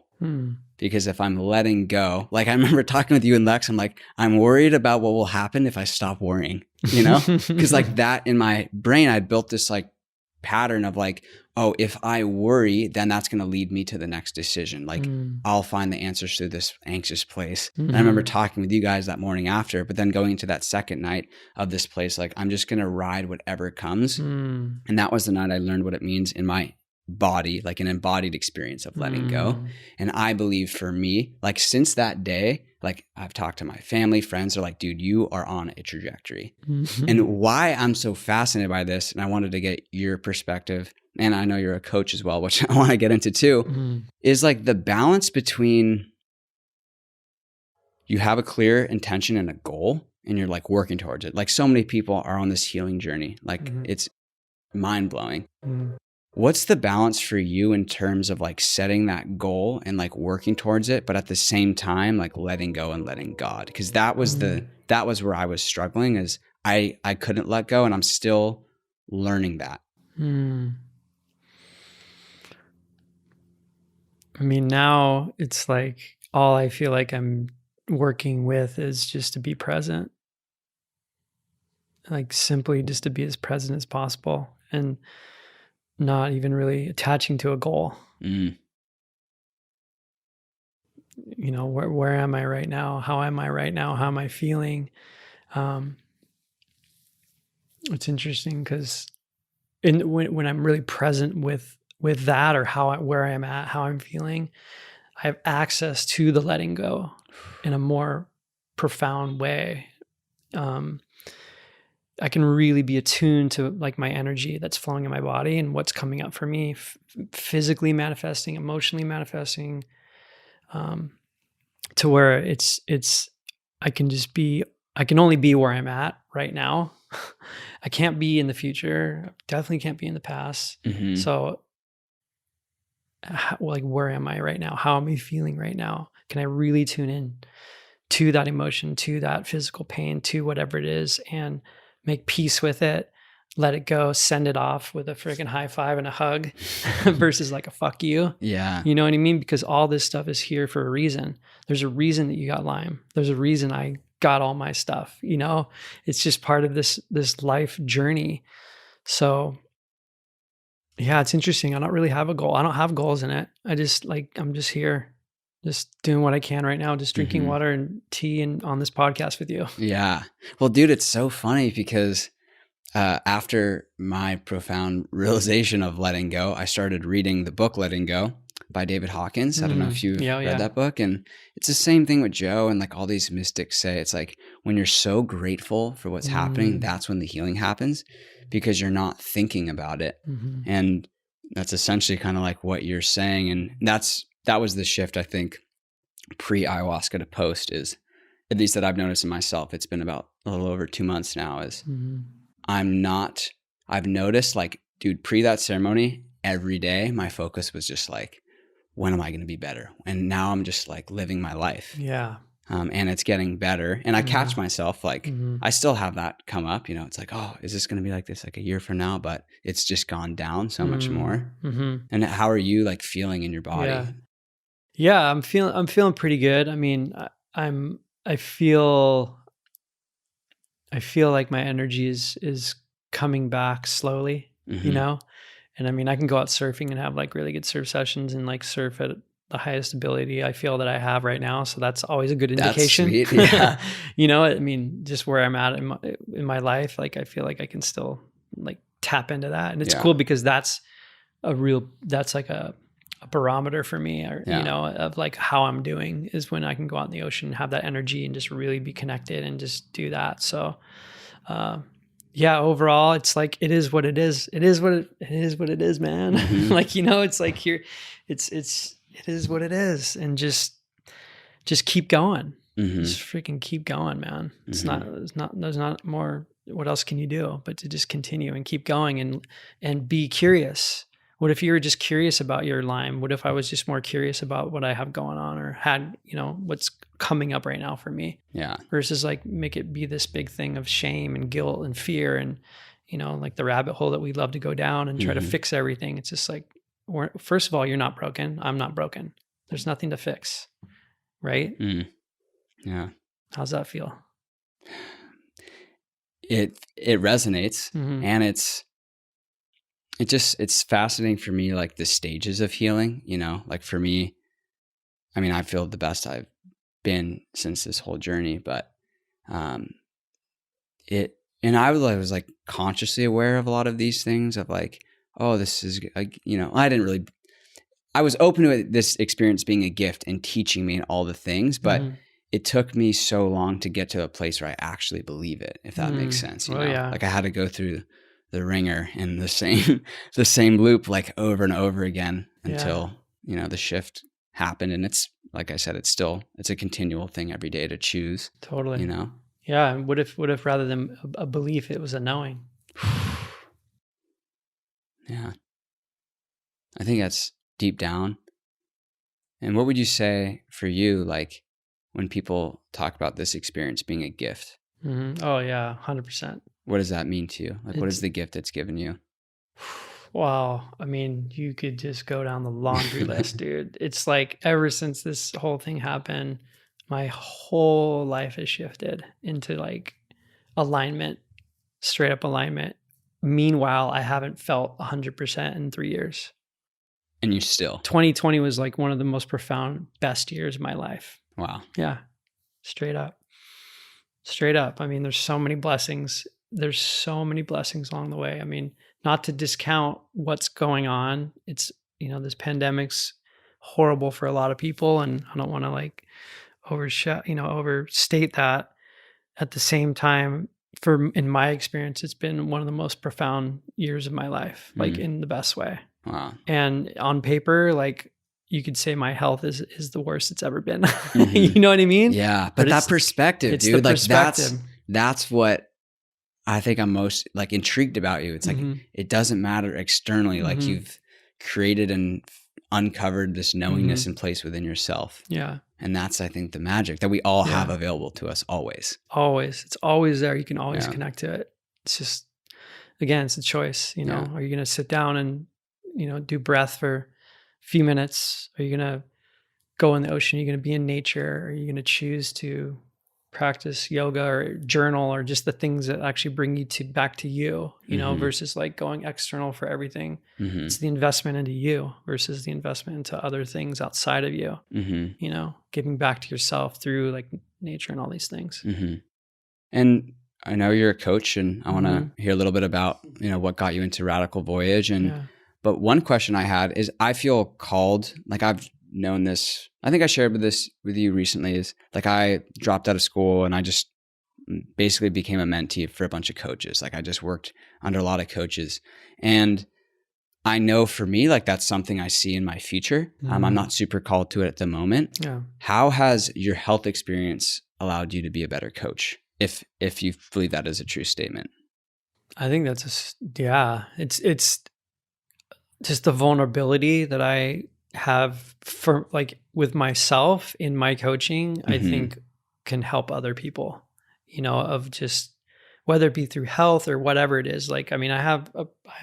Because if I'm letting go, like I remember talking with you and Lex, I'm like, I'm worried about what will happen if I stop worrying, you know? Because like that in my brain, I'd built this like pattern of like, oh, if I worry, then that's going to lead me to the next decision. Like I'll find the answers to this anxious place. And I remember talking with you guys that morning after, but then going into that second night of this place, like I'm just going to ride whatever comes. And that was the night I learned what it means in my body, like an embodied experience of letting go. And I believe for me, like since that day, like I've talked to my family, friends are like, dude, you are on a trajectory. And why I'm so fascinated by this, and I wanted to get your perspective, and I know you're a coach as well, which I want to get into too, is like the balance between you have a clear intention and a goal and you're like working towards it. Like so many people are on this healing journey. Like it's mind blowing. What's the balance for you in terms of like setting that goal and like working towards it, but at the same time, like letting go and letting God? Because that was where I was struggling, is I couldn't let go, and I'm still learning that. I mean, now it's like all I feel like I'm working with is just to be present, like simply just to be as present as possible and not even really attaching to a goal. You know, where am I right now? How am I right now? How am I feeling? It's interesting because when I'm really present with that, or where I am at, how I'm feeling, I have access to the letting go in a more profound way. I can really be attuned to like my energy that's flowing in my body and what's coming up for me, physically manifesting, emotionally manifesting, to where I can only be where I'm at right now. I can't be in the future. Definitely can't be in the past. So like, where am I right now? How am I feeling right now? Can I really tune in to that emotion, to that physical pain, to whatever it is, and make peace with it, let it go, send it off with a freaking high five and a hug versus like a fuck you. Yeah. You know what I mean? Because all this stuff is here for a reason. There's a reason that you got Lyme. There's a reason I got all my stuff, you know? It's just part of this life journey. So yeah, it's interesting. I don't really have a goal. I don't have goals in it. I'm just here, just doing what I can right now, just drinking water and tea and on this podcast with you. Yeah. Well, dude, it's so funny because after my profound realization of letting go, I started reading the book Letting Go by David Hawkins. I don't know if you've read that book. And it's the same thing with Joe and like all these mystics say. It's like when you're so grateful for what's happening, that's when the healing happens, because you're not thinking about it. And that's essentially kind of like what you're saying. And that was the shift, I think, pre-ayahuasca to post, is at least that I've noticed in myself. It's been about a little over 2 months now, is I've noticed like, dude, pre that ceremony, every day, my focus was just like, when am I going to be better? And now I'm just like living my life. Yeah. And it's getting better. And I catch myself like, I still have that come up, you know, it's like, oh, is this going to be like this like a year from now? But it's just gone down so much more. And how are you like feeling in your body? Yeah, I'm feeling pretty good. I mean, I feel like my energy is coming back slowly, you know? And I mean, I can go out surfing and have like really good surf sessions and like surf at the highest ability I feel that I have right now. So that's always a good indication. That's sweet. Yeah. You know, I mean, just where I'm at in my life, like I feel like I can still like tap into that. And it's cool because that's like a barometer for me, or you know, of like how I'm doing, is when I can go out in the ocean, have that energy and just really be connected and just do that. So yeah, overall it's like, it is what it is. It is what it is, man. Like, you know, it's like here, it is what it is, and just keep going. Just freaking keep going, man. There's not more. What else can you do but to just continue and keep going and be curious? What if you were just curious about your Lyme? What if I was just more curious about what I have going on, or had, you know, what's coming up right now for me? Yeah. Versus like make it be this big thing of shame and guilt and fear and, you know, like the rabbit hole that we love to go down and try to fix everything. It's just like, first of all, you're not broken. I'm not broken. There's nothing to fix. Right? Yeah. How's that feel? It resonates, and it's fascinating for me, like the stages of healing, like for me, I mean, I feel the best I've been since this whole journey, but um, and I was like consciously aware of a lot of these things of like, oh, this is, I was open to this experience being a gift and teaching me all the things, but it took me so long to get to a place where I actually believe it, if that makes sense. Yeah. Like I had to go through the ringer and the same loop like over and over again until, the shift happened. And it's, like I said, it's a continual thing every day to choose. Totally. Yeah. And what if rather than a belief, it was a knowing? Yeah. I think that's deep down. And what would you say for you, like when people talk about this experience being a gift? Oh yeah, 100%. What does that mean to you? Like, what is the gift it's given you? Wow. I mean, you could just go down the laundry list, dude. It's like ever since this whole thing happened, my whole life has shifted into like alignment, straight up alignment. Meanwhile, I haven't felt 100% in 3 years. And you still? 2020 was like one of the most profound, best years of my life. Wow. Yeah. Straight up. Straight up. I mean, there's so many blessings. There's so many blessings along the way. I mean, not to discount what's going on. It's, this pandemic's horrible for a lot of people. And I don't want to like overstate that. At the same time, in my experience, it's been one of the most profound years of my life, like in the best way. Wow. And on paper, like you could say my health is the worst it's ever been. You know what I mean? Yeah. But that perspective, dude, like that's what I think I'm most like intrigued about you. It's like, it doesn't matter externally. Like you've created and uncovered this knowingness in place within yourself. Yeah. And that's, I think, the magic that we all have available to us always. Always. It's always there. You can always connect to it. It's just, again, it's a choice, Are you going to sit down and, do breath for a few minutes? Are you going to go in the ocean? Are you going to be in nature? Are you going to choose to practice yoga or journal or just the things that actually bring you back to you, versus like going external for everything? It's the investment into you versus the investment into other things outside of you, giving back to yourself through like nature and all these things. And I know you're a coach and I want to hear a little bit about, what got you into Radical Voyage. But one question I had is I feel called, like I've known this, I think I shared this with you recently, is like I dropped out of school and I just basically became a mentee for a bunch of coaches. Like I just worked under a lot of coaches. And I know for me, like that's something I see in my future. I'm not super called to it at the moment. Yeah. How has your health experience allowed you to be a better coach? If you believe that is a true statement. I think that's it's just the vulnerability that I have for like with myself in my coaching, I think can help other people, of just whether it be through health or whatever it is. Like, I mean, I have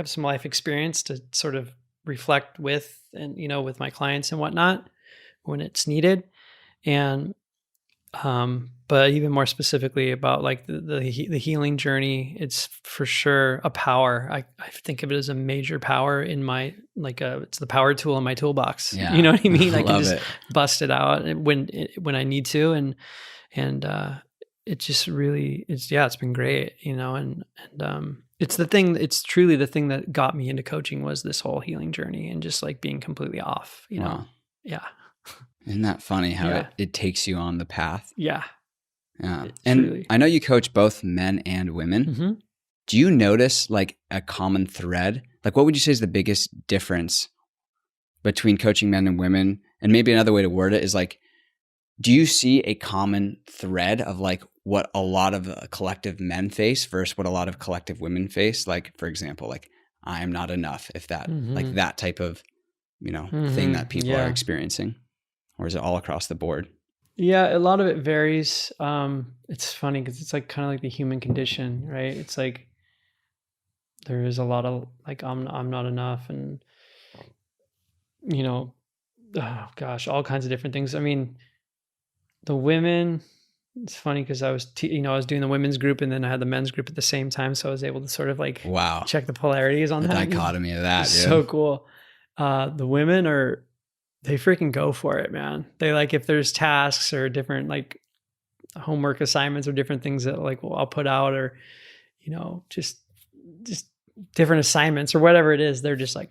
some life experience to sort of reflect with and, with my clients and whatnot when it's needed. And, but even more specifically about like the healing journey, it's for sure a power. I think of it as a major power in my, it's the power tool in my toolbox. Yeah. You know what I mean? I can just it. bust it out when I need to. And it just really, it's been great, and it's truly the thing that got me into coaching was this whole healing journey and just like being completely off, Wow. Yeah. Isn't that funny how it takes you on the path? Yeah. Yeah. And truly. I know you coach both men and women. Do you notice like a common thread? Like what would you say is the biggest difference between coaching men and women? And maybe another way to word it is like, do you see a common thread of like what a lot of collective men face versus what a lot of collective women face? Like, for example, like I am not enough, if that, like that type of, thing that people are experiencing, or is it all across the board? Yeah, a lot of it varies. It's funny because it's like kind of like the human condition, right? It's like there is a lot of like I'm not enough, and oh gosh, all kinds of different things. I mean, the women, it's funny because I was, I was doing the women's group and then I had the men's group at the same time. So I was able to sort of like Wow. check the polarities on The that. dichotomy of that, dude. So cool. The women they freaking go for it, man. They like, if there's tasks or different like homework assignments or different things that like, well, I'll put out, or, just different assignments or whatever it is, they're just like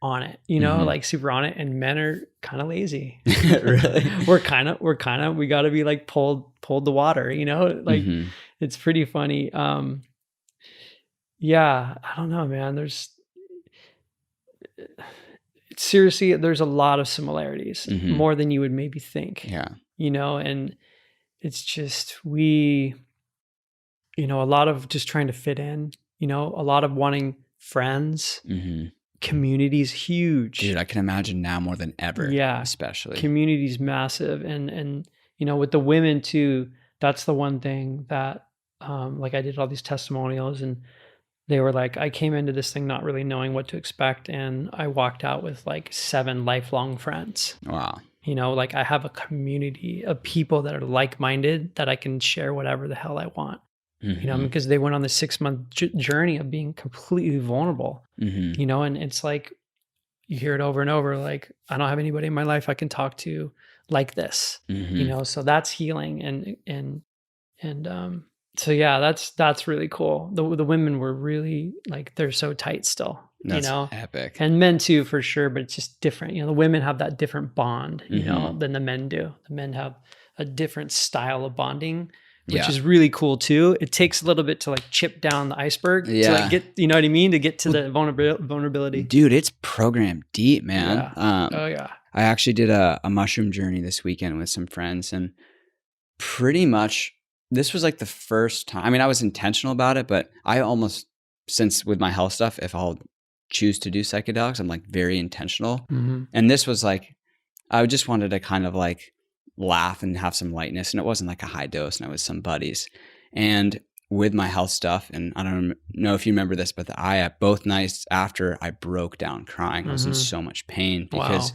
on it, like super on it. And men are kind of lazy. Really? we got to be like pulled the water, like it's pretty funny. Yeah, I don't know, man. Seriously, there's a lot of similarities, more than you would maybe think. Yeah. And it's just, a lot of just trying to fit in, a lot of wanting friends. Community's huge. Dude, I can imagine now more than ever. Yeah. Especially. Community's massive. And, with the women too, that's the one thing that, like I did all these testimonials and they were like, I came into this thing not really knowing what to expect. And I walked out with like 7 lifelong friends. Wow. Like I have a community of people that are like-minded that I can share whatever the hell I want, because they went on the 6-month journey of being completely vulnerable, and it's like, you hear it over and over, like, I don't have anybody in my life I can talk to like this, so that's healing. And so yeah, that's really cool. The women were really like, they're so tight still, that's epic. And men too, for sure, but it's just different. The women have that different bond, than the men do. The men have a different style of bonding, which is really cool too. It takes a little bit to like chip down the iceberg to like get, you know what I mean? To get to the vulnerability. Dude, it's programmed deep, man. Yeah. Oh yeah. I actually did a mushroom journey this weekend with some friends, and pretty much this was like the first time. I mean, I was intentional about it, but I almost, since with my health stuff, if I'll choose to do psychedelics, I'm like very intentional. And this was like, I just wanted to kind of like laugh and have some lightness. And it wasn't like a high dose, and I was some buddies. And with my health stuff, and I don't know if you remember this, but both nights after, I broke down crying. I was in so much pain because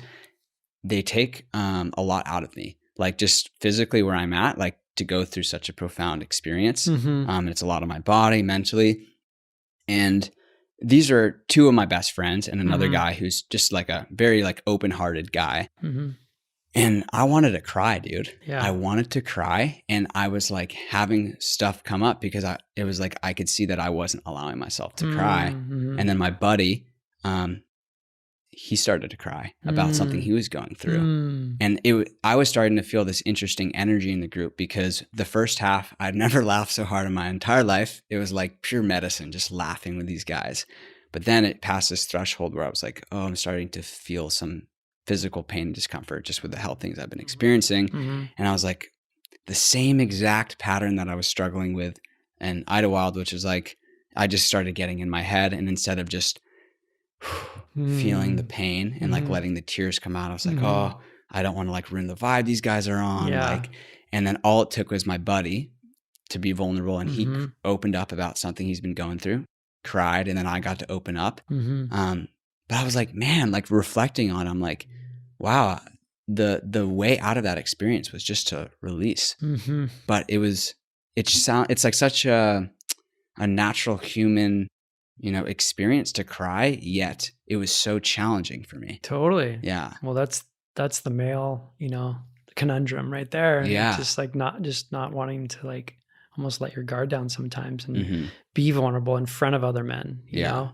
they take a lot out of me, like just physically where I'm at, like to go through such a profound experience. And it's a lot of my body, mentally. And these are 2 of my best friends and another guy who's just like a very like open-hearted guy. And I wanted to cry, dude. Yeah. I wanted to cry. And I was like having stuff come up because it was like, I could see that I wasn't allowing myself to cry. And then my buddy, he started to cry about something he was going through. And I was starting to feel this interesting energy in the group, because the first half, I'd never laughed so hard in my entire life. It was like pure medicine, just laughing with these guys. But then it passed this threshold where I was like, oh, I'm starting to feel some physical pain and discomfort just with the health things I've been experiencing. And I was like, the same exact pattern that I was struggling with in Idlewild, which was like, I just started getting in my head, and instead of just feeling the pain and like letting the tears come out, I was like, oh, I don't want to like ruin the vibe these guys are on. Like, and then all it took was my buddy to be vulnerable, and he opened up about something he's been going through, cried, and then I got to open up. But I was like, man, like reflecting on it, I'm like, wow, the way out of that experience was just to release. But it's like such a natural human, experience to cry, yet it was so challenging for me. Totally. Yeah. Well, that's the male, conundrum right there. Yeah. It's just like not wanting to like almost let your guard down sometimes and be vulnerable in front of other men, you know?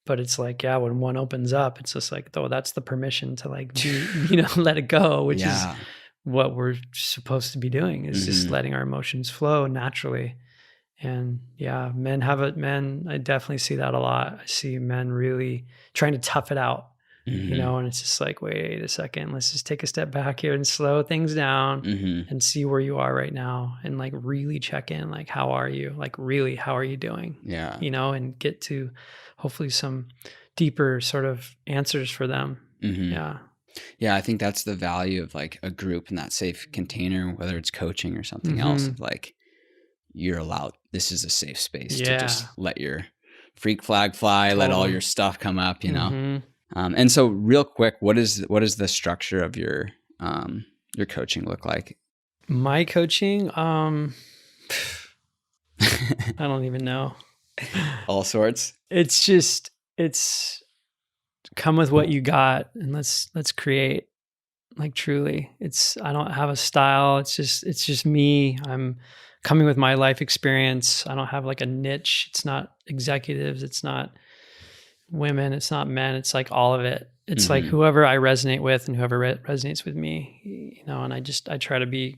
But it's like, when one opens up, it's just like, oh, that's the permission to like be, let it go, which is what we're supposed to be doing, is just letting our emotions flow naturally. And men, I definitely see that a lot. I see men really trying to tough it out, and it's just like, wait a second, let's just take a step back here and slow things down and see where you are right now. And like really check in, like, how are you? Like really, how are you doing? Yeah. And get to hopefully some deeper sort of answers for them. Yeah. Yeah. I think that's the value of like a group and that safe container, whether it's coaching or something else, like, you're allowed, this is a safe space to just let your freak flag fly, let all your stuff come up, and so real quick, what is the structure of your coaching look like? My coaching, I don't even know. All sorts. It's come with what you got and let's create. Like truly. I don't have a style. It's just me. I'm coming with my life experience. I don't have like a niche. It's not executives, it's not women, it's not men, it's like all of it. It's like whoever I resonate with and whoever resonates with me, you know, and I try to be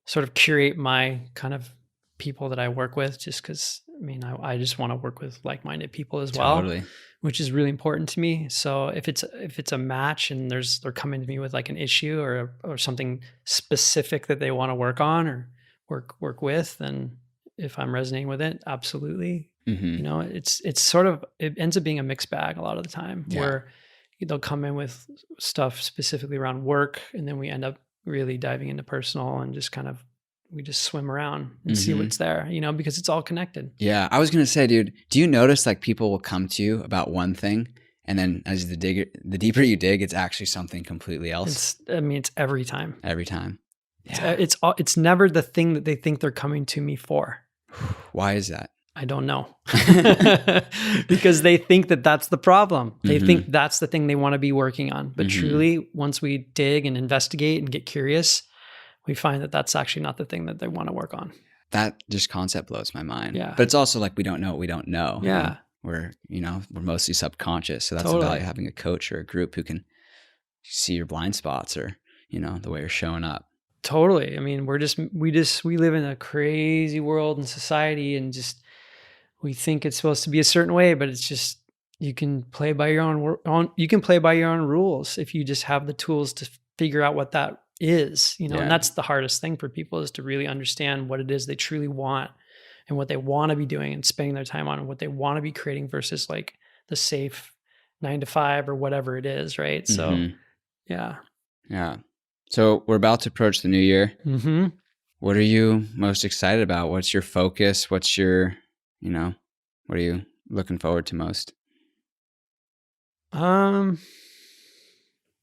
sort of curate my kind of people that I work with, just because I mean I just want to work with like-minded people as well, Totally. which is really important to me. So if it's a match and they're coming to me with like an issue or something specific that they want to work on or work with, then if I'm resonating with it, absolutely. You know, it's sort of, it ends up being a mixed bag a lot of the time, where they'll come in with stuff specifically around work, and then we end up really diving into personal and just kind of, we just swim around and see what's there, you know, because it's all connected. Yeah. I was going to say, dude, do you notice like people will come to you about one thing, and then as the deeper you dig, it's actually something completely else? It's every time. Every time. Yeah. It's never the thing that they think they're coming to me for. Why is that? I don't know. Because they think that that's the problem. They think that's the thing they want to be working on. But truly, once we dig and investigate and get curious, we find that that's actually not the thing that they want to work on. That just concept blows my mind. Yeah. But it's also like we don't know what we don't know. Yeah. We're mostly subconscious. So that's the value of having a coach or a group who can see your blind spots or, you know, the way you're showing up. Totally. I mean, we live in a crazy world and society, and just, we think it's supposed to be a certain way, but it's just, you can play by your own rules if you just have the tools to figure out what that is, you know. And that's the hardest thing for people, is to really understand what it is they truly want and what they want to be doing and spending their time on, and what they want to be creating versus like the safe 9 to 5 or whatever it is. Right. So yeah. So we're about to approach the new year. What are you most excited about? What's your focus? What's your, you know, what are you looking forward to most?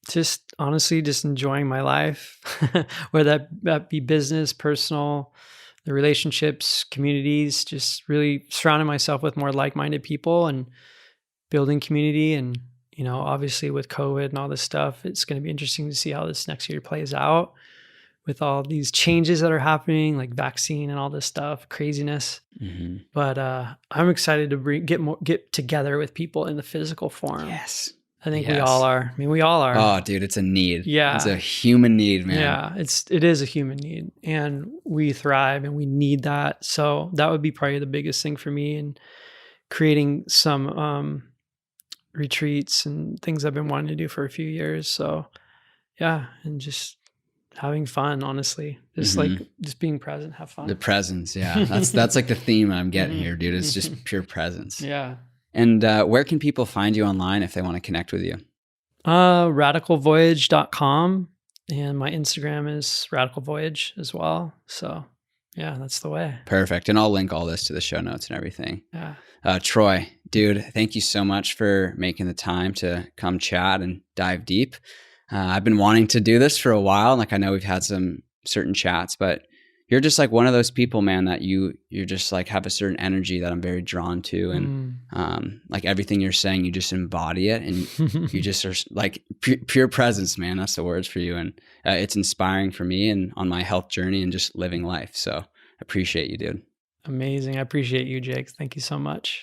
Just honestly, just enjoying my life, whether that be business, personal, the relationships, communities, just really surrounding myself with more like-minded people and building community. And, you know, obviously with COVID and all this stuff, it's going to be interesting to see how this next year plays out with all these changes that are happening, like vaccine and all this stuff, craziness. But I'm excited to get together with people in the physical form. Yes. I think we all are. I mean, we all are. Oh, dude, it's a need. Yeah. It's a human need, man. Yeah, it is a human need, and we thrive and we need that. So that would be probably the biggest thing for me, and creating some retreats and things I've been wanting to do for a few years. So yeah, and just having fun, honestly. Just like just being present, have fun. The presence, yeah. That's like the theme I'm getting here, dude. It's just pure presence. Yeah. And where can people find you online if they want to connect with you? Radicalvoyage.com. And my Instagram is Radical Voyage as well. So yeah, that's the way. Perfect. And I'll link all this to the show notes and everything. Yeah. Troy, dude, thank you so much for making the time to come chat and dive deep. I've been wanting to do this for a while. Like, I know we've had some certain chats, but you're just like one of those people, man, that you're just like have a certain energy that I'm very drawn to. And like everything you're saying, you just embody it, and you just are like pure presence, man. That's the words for you. And it's inspiring for me and on my health journey and just living life. So I appreciate you, dude. Amazing. I appreciate you, Jake. Thank you so much.